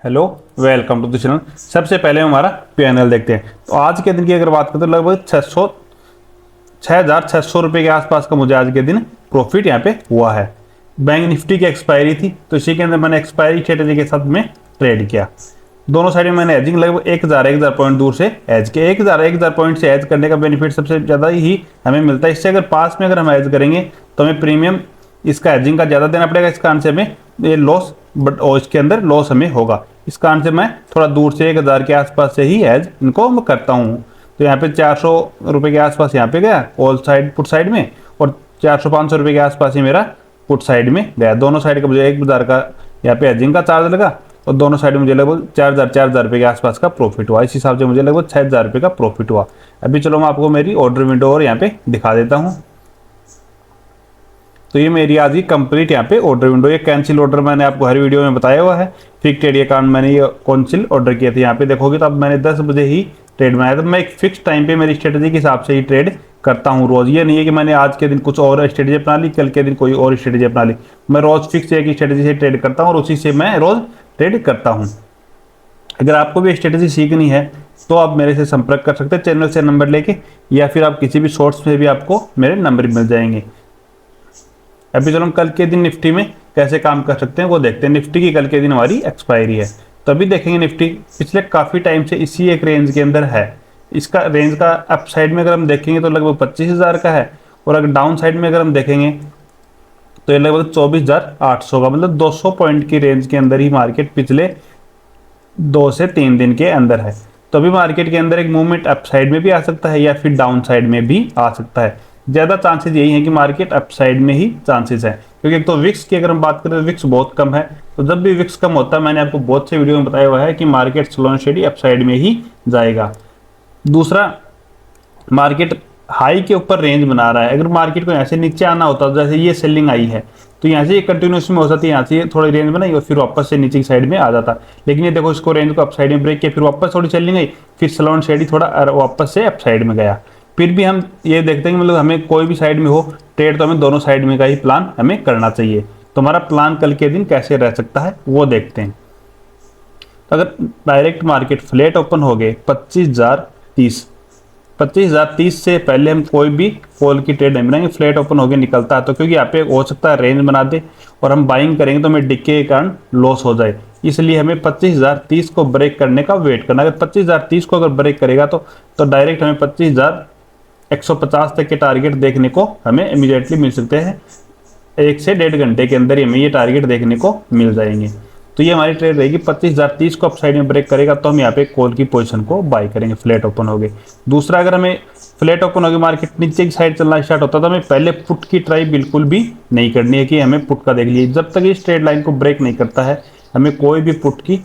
Hello, welcome to the channel. सबसे पहले हम हमारा पैनल देखते हैं। तो आज के दिन की अगर बात करें तो लगभग 6,600 रुपये के आसपास का मुझे आज के दिन प्रॉफिट यहाँ पे हुआ है। बैंक निफ्टी की एक्सपायरी थी तो इसी के अंदर मैंने एक्सपायरी स्ट्रेटेजी के साथ में ट्रेड किया। दोनों साइड में मैंने एजिंग लगभग 1000 पॉइंट दूर से एज के 1000 पॉइंट से एज करने का बेनिफिट सबसे ज़्यादा ही हमें मिलता है। इससे अगर पास में अगर हम एज करेंगे तो हमें प्रीमियम इसका एजिंग का ज़्यादा देना पड़ेगा। इस कारण से हमें ये लॉस बट और इसके अंदर लॉस हमें होगा। इस कारण से मैं थोड़ा दूर से 1000 के आसपास से ही एज इनको मैं करता हूँ। तो यहाँ पे 400 रुपये के आसपास यहाँ पे गया ऑल साइड पुट साइड में, और 400-500 रुपये के आसपास ही मेरा पुट साइड में गया। दोनों साइड का मुझे 1000 का यहाँ पे एजिंग का चार्ज लगा और दोनों साइड में मुझे लगभग 4000 रुपये के आसपास का प्रॉफिट हुआ। इस हिसाब से मुझे लगभग 6000 रुपये का प्रॉफिट हुआ। अभी चलो मैं आपको मेरी ऑर्डर विंडो और यहाँ पे दिखा देता हूँ। तो ये मेरी आज की कंप्लीट यहाँ पे ऑर्डर विंडो। ये कैंसिल ऑर्डर मैंने आपको हर वीडियो में बताया हुआ है। फिक्स ट्रेड के कारण मैंने ये कैंसिल ऑर्डर किए थे। यहाँ पे देखोगे तो अब मैंने 10 बजे ही ट्रेड बनाया था। मैं एक फिक्स टाइम पे मेरी स्ट्रेटजी के हिसाब से ही ट्रेड करता हूँ रोज़। ये नहीं है कि मैंने आज के दिन कुछ और स्ट्रेटजी अपना ली, कल के दिन कोई और स्ट्रेटजी अपना ली। मैं रोज़ फिक्स एक ही स्ट्रेटजी से ट्रेड करता हूँ और उसी से मैं रोज़ ट्रेड करता हूँ। अगर आपको भी स्ट्रेटजी सीखनी है तो आप मेरे से संपर्क कर सकते हैं चैनल से नंबर लेके, या फिर आप किसी भी सोर्स में भी आपको मेरे नंबर मिल जाएंगे। अभी चलो हम कल के दिन निफ्टी में कैसे काम कर सकते हैं वो देखते हैं। निफ्टी की कल के दिन हमारी एक्सपायरी है तो अभी देखेंगे निफ्टी पिछले काफ़ी टाइम से इसी एक रेंज के अंदर है। इसका रेंज का अप साइड में अगर हम देखेंगे तो लगभग 25,000 का है, और अगर डाउन साइड में अगर हम देखेंगे तो ये लगभग 24,800 का, मतलब 200 पॉइंट की रेंज के अंदर ही मार्केट पिछले 2 से 3 दिन के अंदर है। तो अभी मार्केट के अंदर एक मूवमेंट अप साइड में भी आ सकता है या फिर डाउन साइड में भी आ सकता है। ज़्यादा चांसेस यही है कि मार्केट अप साइड में ही चांसेस है, क्योंकि एक तो विक्स की अगर हम बात करें तो विक्स बहुत कम है। तो जब भी विक्स कम होता है, मैंने आपको बहुत से वीडियो में बताया हुआ है कि market slow and steady up side में ही जाएगा। दूसरा, मार्केट हाई के ऊपर रेंज बना रहा है। अगर मार्केट को यहाँ से नीचे आना होता, जैसे ये सेलिंग आई है तो यहाँ से ये कंटिन्यूस में हो जाती है, यहाँ से थोड़ी रेंज बनाई और फिर वापस से नीचे की साइड में आ जाता। लेकिन ये देखो, इसको रेंज को अप साइड में ब्रेक किया, फिर वापस थोड़ी सेलिंग आई, फिर स्लो एंड स्टेडी थोड़ा वापस से अप साइड में गया। फिर भी हम ये देखते हैं कि मतलब हमें कोई भी साइड में हो ट्रेड, तो हमें दोनों साइड में का ही प्लान हमें करना चाहिए। तो हमारा प्लान कल के दिन कैसे रह सकता है वो देखते हैं। तो अगर डायरेक्ट मार्केट फ्लैट ओपन हो गए 25,030 से पहले हम कोई भी कॉल की ट्रेड नहीं बनाएंगे। फ्लैट ओपन हो गए निकलता है तो, क्योंकि यहाँ पे हो सकता है रेंज बना दे और हम बाइंग करेंगे तो हमें डिक्के के कारण लॉस हो जाए। इसलिए हमें 25,030 को ब्रेक करने का वेट करना। अगर 25,030 को अगर ब्रेक करेगा तो डायरेक्ट हमें 25,150 तक के टारगेट देखने को हमें इमीडिएटली मिल सकते हैं। 1 से 1.5 घंटे के अंदर ही हमें ये टारगेट देखने को मिल जाएंगे। तो ये हमारी ट्रेड रहेगी। 25,030 को अपसाइड में ब्रेक करेगा तो हम यहाँ पे कॉल की पोजीशन को बाय करेंगे, फ्लैट ओपन हो गए। दूसरा, अगर हमें फ्लैट ओपन हो गए मार्केट नीचे की साइड चलना स्टार्ट होता तो हमें पहले पुट की ट्राई बिल्कुल भी नहीं करनी है कि हमें पुट का देख लिए। जब तक इस ट्रेड लाइन को ब्रेक नहीं करता है हमें कोई भी पुट की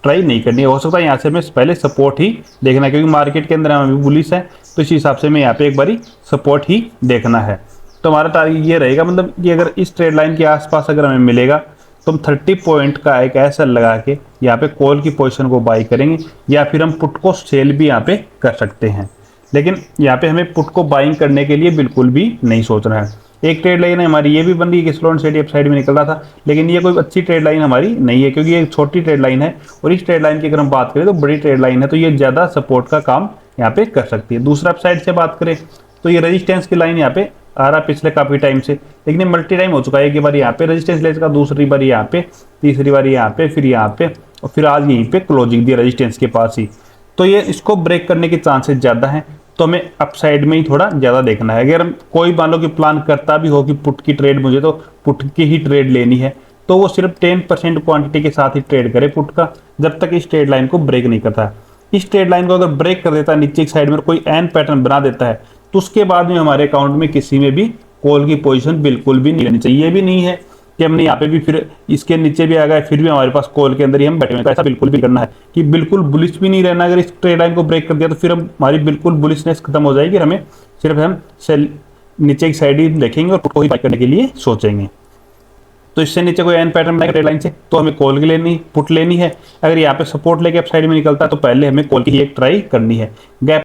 ट्राई नहीं करनी है। हो सकता है यहाँ से हमें पहले सपोर्ट ही देखना है, क्योंकि मार्केट के अंदर हम अभी बुलिश है तो इस हिसाब से हमें यहाँ पे एक बारी सपोर्ट ही देखना है। तो हमारा टारगेट ये रहेगा, मतलब कि अगर इस ट्रेड लाइन के आसपास अगर हमें मिलेगा तो हम 30 पॉइंट का एक ऐसा लगा के यहाँ पे कॉल की पोजीशन को बाई करेंगे, या फिर हम पुट को सेल भी यहाँ पे कर सकते हैं। लेकिन यहाँ पे हमें पुट को बाइंग करने के लिए बिल्कुल भी नहीं सोचना है। एक ट्रेड लाइन है हमारी ये भी बन रही है कि slow and steady up side में निकल रहा था, लेकिन ये कोई अच्छी ट्रेड लाइन हमारी नहीं है, क्योंकि ये छोटी ट्रेड लाइन है। और इस ट्रेड लाइन की अगर हम बात करें तो बड़ी ट्रेड लाइन है, तो ये ज़्यादा सपोर्ट का काम यहाँ पे कर सकती है। दूसरा, अप साइड से बात करें तो ये रेजिस्टेंस की लाइन यहाँ पे आ रहा पिछले काफ़ी टाइम से, लेकिन ये मल्टी टाइम हो चुका है। एक बार यहाँ पे रेजिस्टेंस ले चुका, दूसरी बार यहाँ पे, तीसरी बार यहाँ पे, फिर यहाँ पे, और फिर आज यहीं पे क्लोजिंग दी रेजिस्टेंस के पास ही। तो ये इसको ब्रेक करने के चांसेस ज़्यादा हैं, तो हमें अप साइड में ही थोड़ा ज़्यादा देखना है। अगर हम कोई मान लो कि प्लान करता भी हो कि पुट की ट्रेड मुझे तो पुट की ही ट्रेड लेनी है, तो वो सिर्फ 10% क्वांटिटी के साथ ही ट्रेड करे पुट का, जब तक इस ट्रेड लाइन को ब्रेक नहीं करता है। इस ट्रेड लाइन को अगर ब्रेक कर देता है नीचे की साइड में, कोई एन पैटर्न बना देता है, तो उसके बाद में हमारे अकाउंट में किसी में भी कॉल की पोजीशन बिल्कुल भी नहीं लेनी चाहिए। ये भी नहीं है कि हमने यहाँ पे भी फिर इसके नीचे भी आ गए फिर भी हमारे पास कॉल के अंदर ही हम बैठे हुए। ऐसा बिल्कुल भी करना है कि बिल्कुल बुलिश भी नहीं रहना। अगर इस ट्रेड लाइन को ब्रेक कर दिया तो फिर हमारी बिल्कुल बुलिशनेस खत्म हो जाएगी, हमें सिर्फ हम सेल नीचे की साइड ही देखेंगे और पुट को ही बाय करने के लिए सोचेंगे। तो इससे नीचे कोई एन पैटर्न बनाएगा ट्रेड लाइन से तो हमें कॉल की लेनी पुट लेनी है। अगर यहाँ पे सपोर्ट लेके अप साइड में निकलता है तो पहले हमें कॉल की ही एक ट्राई करनी है। गैप